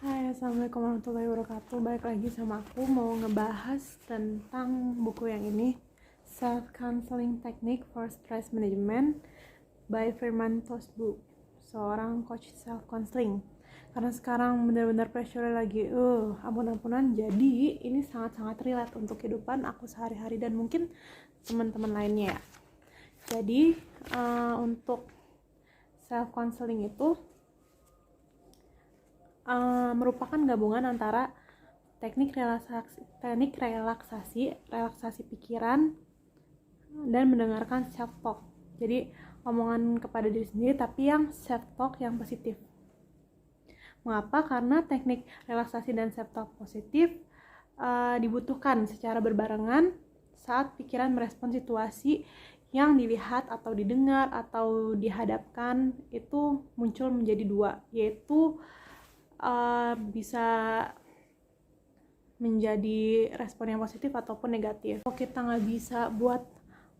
Hai, assalamualaikum warahmatullahi wabarakatuh. Balik lagi sama aku mau ngebahas tentang buku yang ini, Self Counseling Technique for Stress Management by Firman Tosbu, seorang coach self counseling. Karena sekarang benar-benar pressure lagi ampun-ampunan, jadi ini sangat-sangat relate untuk kehidupan aku sehari-hari dan mungkin teman-teman lainnya ya. Jadi untuk self counseling itu merupakan gabungan antara teknik relaksasi pikiran dan mendengarkan self talk. Jadi omongan kepada diri sendiri tapi yang self talk yang positif. Mengapa? Karena teknik relaksasi dan self talk positif dibutuhkan secara berbarengan saat pikiran merespon situasi yang dilihat atau didengar atau dihadapkan itu muncul menjadi dua, yaitu bisa menjadi respon yang positif ataupun negatif. Kalau kita nggak bisa buat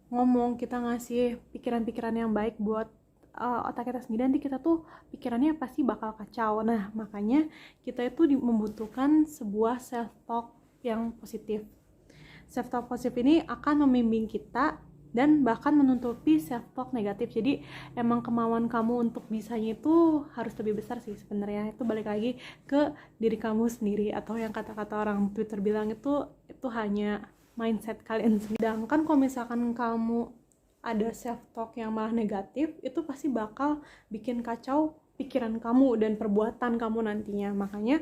ngomong, kita ngasih pikiran-pikiran yang baik buat otak kita sendiri, nanti kita tuh pikirannya pasti bakal kacau. Nah, makanya kita itu membutuhkan sebuah self talk yang positif. Self talk positif ini akan membimbing kita dan bahkan menutupi self talk negatif. Jadi emang kemauan kamu untuk bisanya itu harus lebih besar sih sebenarnya. Itu balik lagi ke diri kamu sendiri, atau yang kata-kata orang Twitter bilang itu hanya mindset kalian sendiri. Sedangkan kalau misalkan kamu ada self talk yang malah negatif, itu pasti bakal bikin kacau pikiran kamu dan perbuatan kamu nantinya. Makanya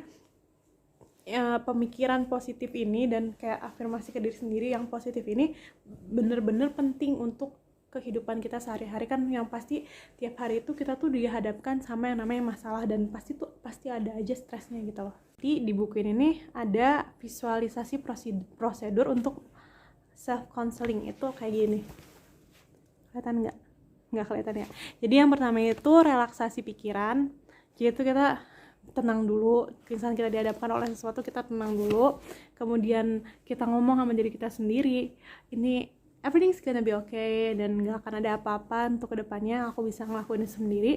pemikiran positif ini dan kayak afirmasi ke diri sendiri yang positif ini bener-bener penting untuk kehidupan kita sehari-hari. Kan yang pasti tiap hari itu kita tuh dihadapkan sama yang namanya masalah dan pasti ada aja stresnya gitu loh. Di buku ini ada visualisasi prosedur untuk self counseling itu kayak gini. Kelihatan nggak? Nggak kelihatan ya. Jadi yang pertama itu relaksasi pikiran. Jadi itu kita tenang dulu, misalnya kita dihadapkan oleh sesuatu, kita tenang dulu, kemudian kita ngomong sama diri kita sendiri, ini everything's gonna be okay dan gak akan ada apa-apa untuk kedepannya, aku bisa ngelakuin ini sendiri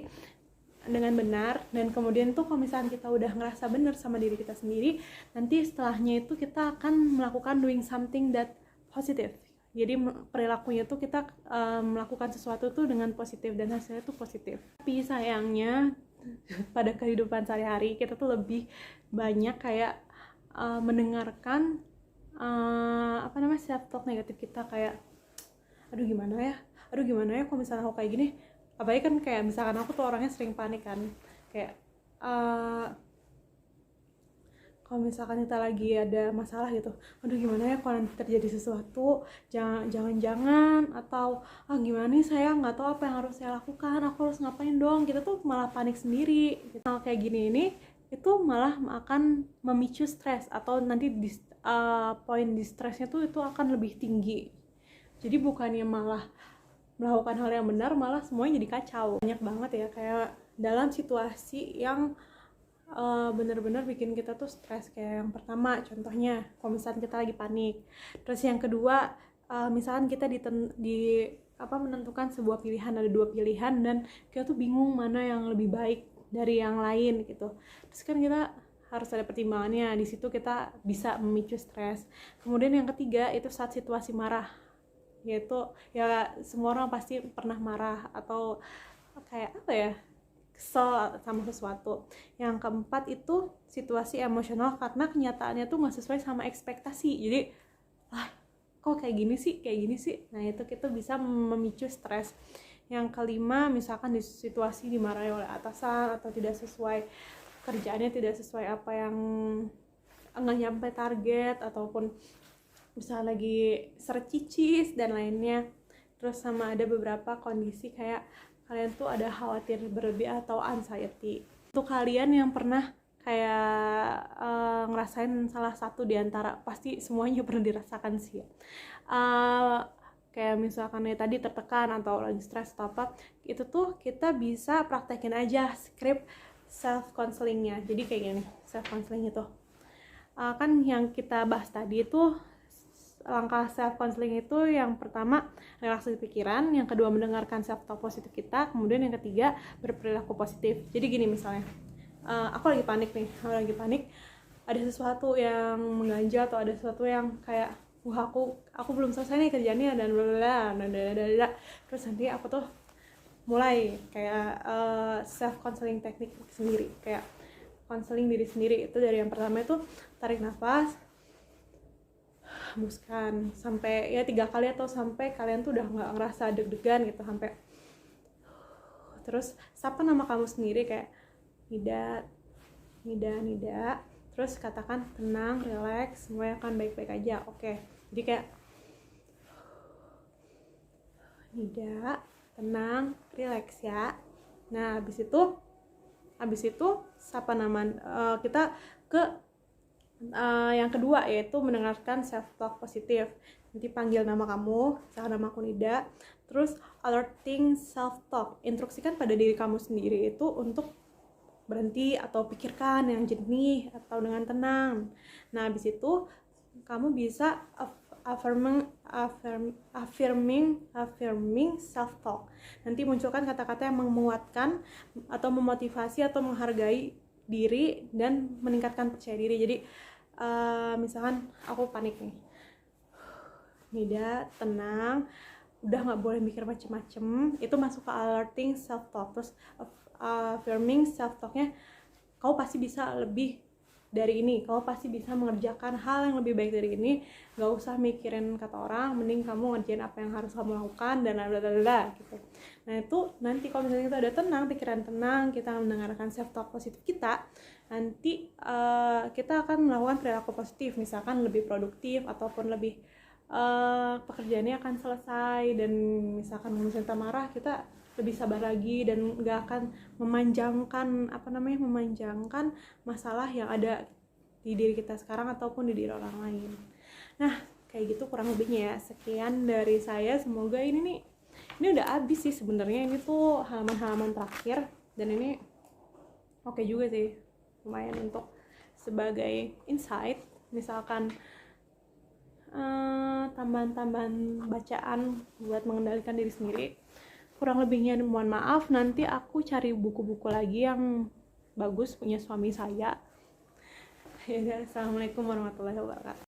dengan benar. Dan kemudian tuh kalau misalnya kita udah ngerasa benar sama diri kita sendiri, nanti setelahnya itu kita akan melakukan doing something that positive. Jadi perilakunya tuh kita melakukan sesuatu tuh dengan positif dan hasilnya tuh positif. Tapi sayangnya pada kehidupan sehari-hari kita tuh lebih banyak kayak mendengarkan self talk negatif kita, kayak aduh gimana ya kalau misalnya aku kayak gini. Apalagi kan kayak misalkan aku tuh orangnya sering panik kan, kayak kalau misalkan kita lagi ada masalah gitu, aduh gimana ya kalau nanti terjadi sesuatu, jangan atau gimana nih, saya nggak tahu apa yang harus saya lakukan, aku harus ngapain dong. Kita tuh malah panik sendiri. Hal kayak gini ini itu malah akan memicu stres, atau nanti poin di stresnya tuh itu akan lebih tinggi. Jadi bukannya malah melakukan hal yang benar, malah semuanya jadi kacau. Banyak banget ya kayak dalam situasi yang bener-bener bikin kita tuh stres. Kayak yang pertama contohnya kalau misalnya kita lagi panik, terus yang kedua misalkan kita menentukan sebuah pilihan, ada dua pilihan dan kita tuh bingung mana yang lebih baik dari yang lain gitu. Terus kan kita harus ada pertimbangannya, di situ kita bisa memicu stres. Kemudian yang ketiga itu saat situasi marah, yaitu ya semua orang pasti pernah marah atau kayak kesel sama sesuatu. Yang keempat itu situasi emosional karena kenyataannya tuh nggak sesuai sama ekspektasi. Jadi kok kayak gini sih. Nah itu kita bisa memicu stres. Yang kelima misalkan di situasi dimarahi oleh atasan atau tidak sesuai kerjaannya, tidak sesuai apa yang nggak nyampe target, ataupun misalnya lagi sercicis dan lainnya. Terus sama ada beberapa kondisi kayak kalian tuh ada khawatir berlebih atau anxiety. Untuk kalian yang pernah kayak ngerasain salah satu di antara, pasti semuanya pernah dirasakan sih ya. Kayak misalkan tadi tertekan atau lagi stres atau apa, itu tuh kita bisa praktekin aja script self counselingnya. Jadi kayak gini, self counseling itu kan yang kita bahas tadi itu langkah self counseling itu yang pertama relaksasi pikiran, yang kedua mendengarkan self talk positif kita, kemudian yang ketiga berperilaku positif. Jadi gini misalnya, aku lagi panik, ada sesuatu yang mengganjal atau ada sesuatu yang kayak wah aku belum selesai nih kerjaannya dan bla bla bla. Terus nanti aku tuh mulai kayak self counseling teknik sendiri, kayak counseling diri sendiri. Itu dari yang pertama itu tarik nafas, hembuskan sampai ya 3 kali atau sampai kalian tuh udah nggak ngerasa deg-degan gitu, sampai terus sapa nama kamu sendiri kayak Nida, Nida, terus katakan tenang, relax, semuanya akan baik-baik aja. Oke, jadi kayak Nida, tenang, relax ya. Nah habis itu sapa nama kita ke yang kedua, yaitu mendengarkan self talk positif. Nanti panggil nama kamu, misalkan nama aku Nida, terus alerting self talk, instruksikan pada diri kamu sendiri itu untuk berhenti atau pikirkan yang jernih atau dengan tenang. Nah habis itu kamu bisa affirming self talk. Nanti munculkan kata-kata yang menguatkan atau memotivasi atau menghargai diri dan meningkatkan percaya diri. Jadi misalkan aku panik nih, Nida tenang, udah nggak boleh mikir macem-macem, itu masuk ke alerting self talk. Terus affirming self talknya, kamu pasti bisa lebih dari ini, kamu pasti bisa mengerjakan hal yang lebih baik dari ini, nggak usah mikirin kata orang, mending kamu ngerjain apa yang harus kamu lakukan dan blablabla gitu. Nah itu nanti kalau misalnya kita udah tenang, pikiran tenang, kita mendengarkan self talk positif kita, nanti kita akan melakukan perilaku positif, misalkan lebih produktif ataupun lebih pekerjaannya akan selesai. Dan misalkan misalnya kita marah, kita lebih sabar lagi dan nggak akan memanjangkan masalah yang ada di diri kita sekarang ataupun di diri orang lain. Nah kayak gitu kurang lebihnya ya. Sekian dari saya, semoga ini udah habis sih sebenarnya, ini tuh halaman terakhir, dan ini oke juga sih, lumayan untuk sebagai insight, misalkan tambahan-tambahan bacaan buat mengendalikan diri sendiri. Kurang lebihnya mohon maaf, nanti aku cari buku-buku lagi yang bagus punya suami saya. Ya, assalamualaikum warahmatullahi wabarakatuh.